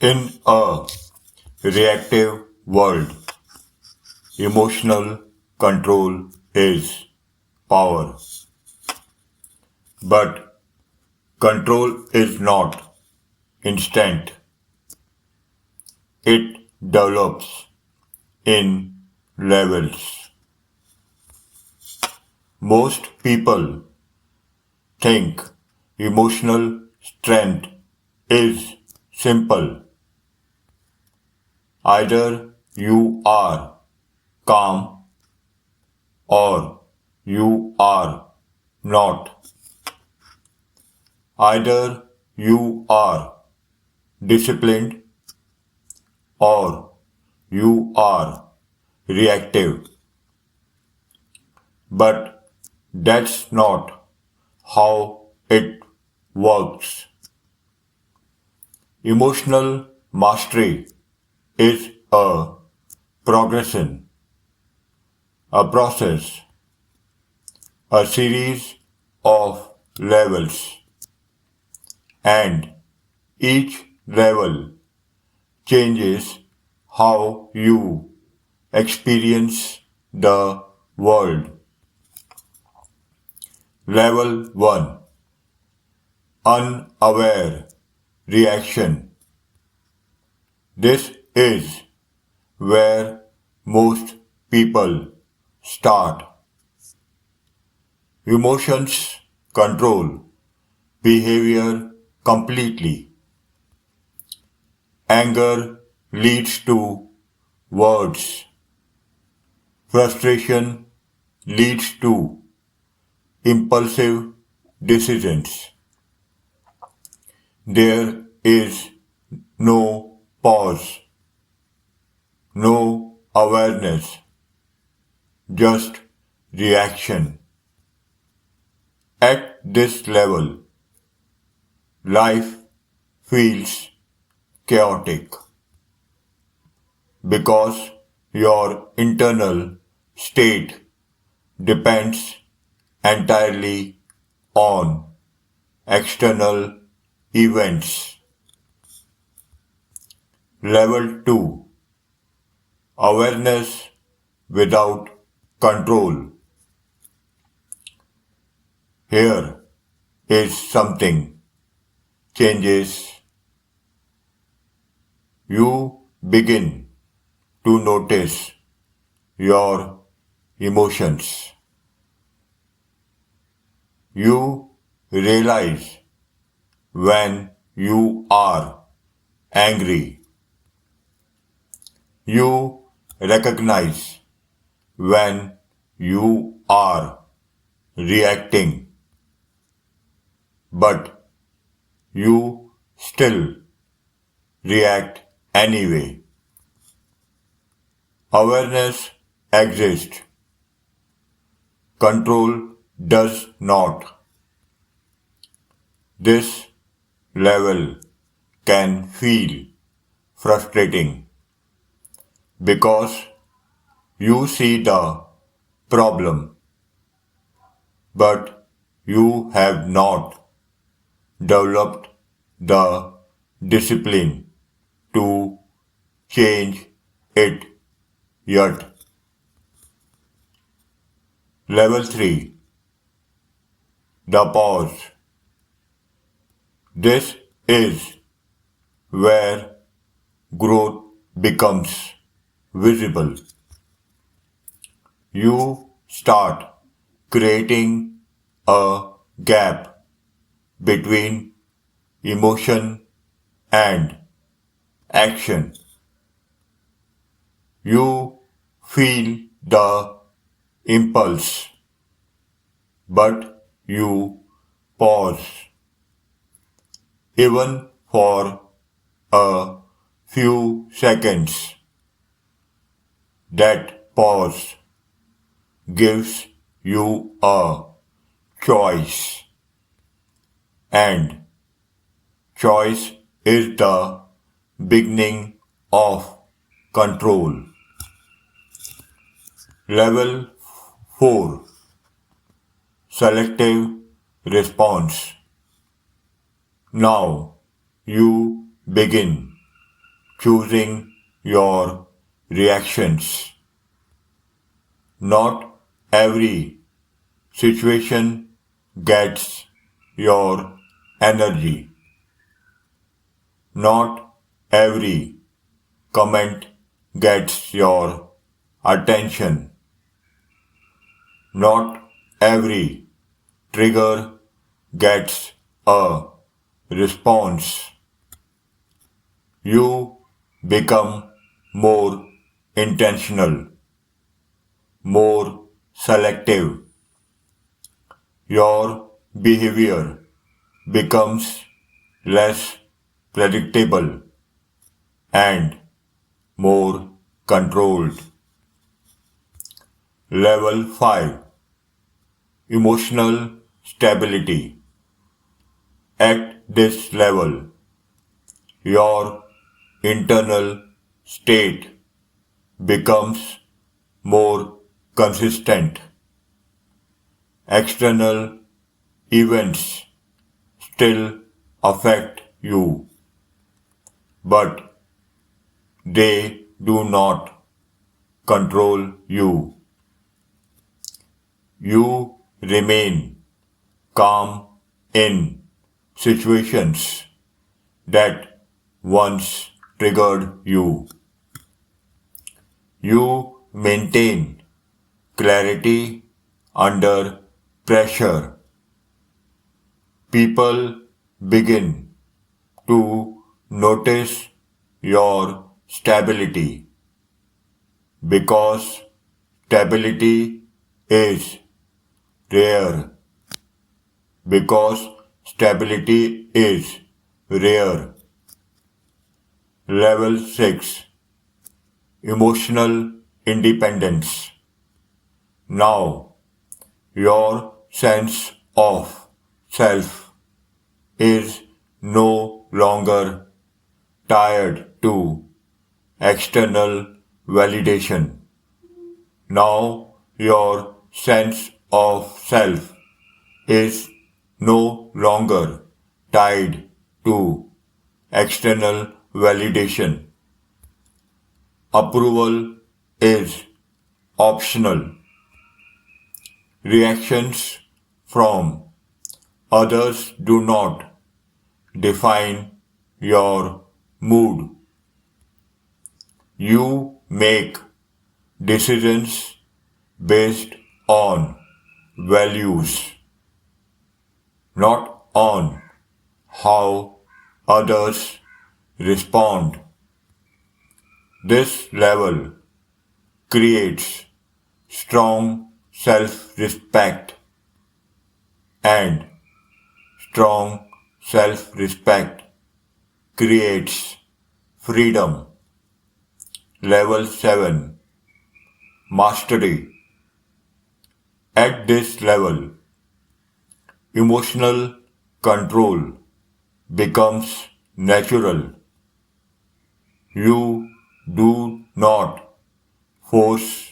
In a reactive world, emotional control is power. But control is not instant. It develops in levels. Most people think emotional strength is simple. Either you are calm or you are not. Either you are disciplined or you are reactive. But that's not how it works. Emotional mastery is a progression, a process, a series of levels, and each level changes how you experience the world. Level 1. Unaware reaction. This is where most people start. Emotions control behavior completely. Anger leads to words. Frustration leads to impulsive decisions. There is no pause, no awareness, just reaction. At this level, life feels chaotic because your internal state depends entirely on external events. Level 2. Awareness without control. Here is something changes. You begin to notice your emotions. You realize when you are angry. You recognize when you are reacting, but you still react anyway. Awareness exists. Control does not. This level can feel frustrating because you see the problem, but you have not developed the discipline to change it yet. Level 3. The pause. This is where growth becomes visible. You start creating a gap between emotion and action. You feel the impulse, but you pause even for a few seconds. That pause gives you a choice, and choice is the beginning of control. Level 4. Selective response. Now you begin choosing your reactions. Not every situation gets your energy. Not every comment gets your attention. Not every trigger gets a response. You become more intentional, more selective. Your behavior becomes less predictable and more controlled. Level 5. Emotional stability. At this level, your internal state becomes more consistent. External events still affect you, but they do not control you. You remain calm in situations that once triggered you. You maintain clarity under pressure. People begin to notice your stability because stability is rare. Because stability is rare. Level 6. Emotional independence. Now, your sense of self is no longer tied to external validation. Now, your sense of self is no longer tied to external validation. Approval is optional. Reactions from others do not define your mood. You make decisions based on values, not on how others respond. This level creates strong self-respect, and strong self-respect creates freedom. Level 7. Mastery. At this level, emotional control becomes natural. You do not force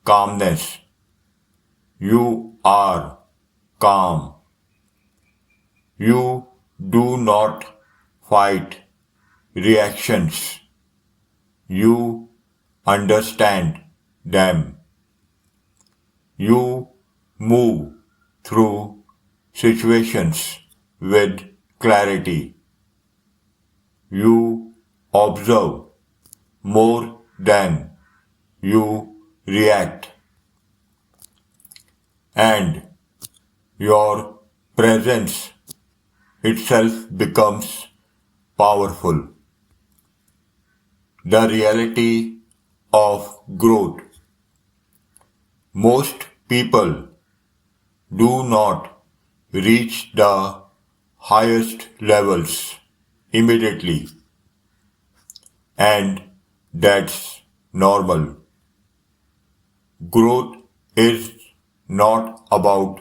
calmness. You are calm. You do not fight reactions. You understand them. You move through situations with clarity. You observe more than you react, and your presence itself becomes powerful. The reality of growth. Most people do not reach the highest levels immediately, and that's normal. Growth is not about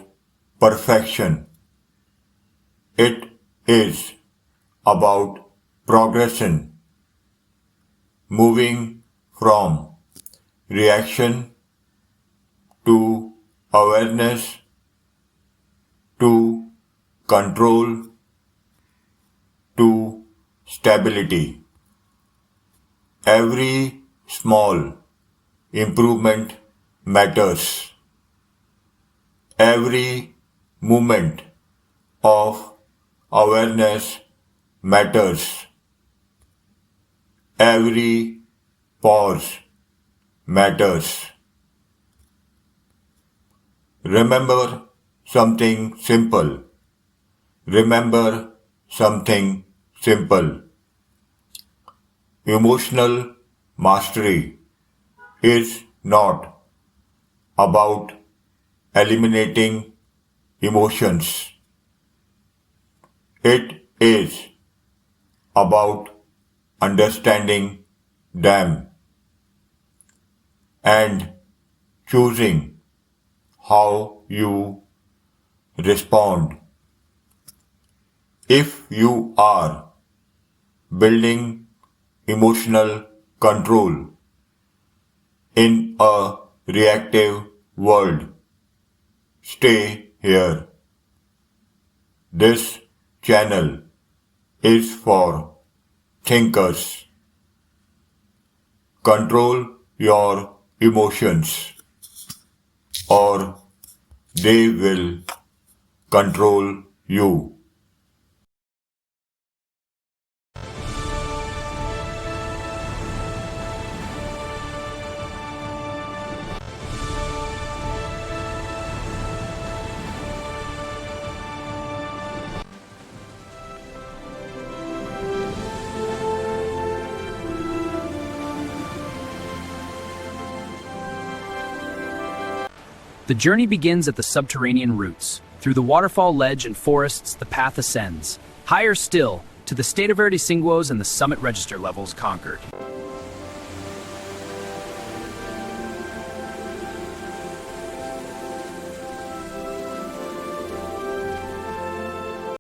perfection. It is about progression, moving from reaction to awareness to control to stability. Every small improvement matters. Every moment of awareness matters. Every pause matters. Remember something simple. Remember something simple. Emotional mastery is not about eliminating emotions. It is about understanding them and choosing how you respond. If you are building emotional control in a reactive world, stay here. This channel is for thinkers. Control your emotions or they will control you. The journey begins at the subterranean roots. Through the waterfall ledge and forests, the path ascends. Higher still, to the State of Verde Singos and the summit register levels conquered.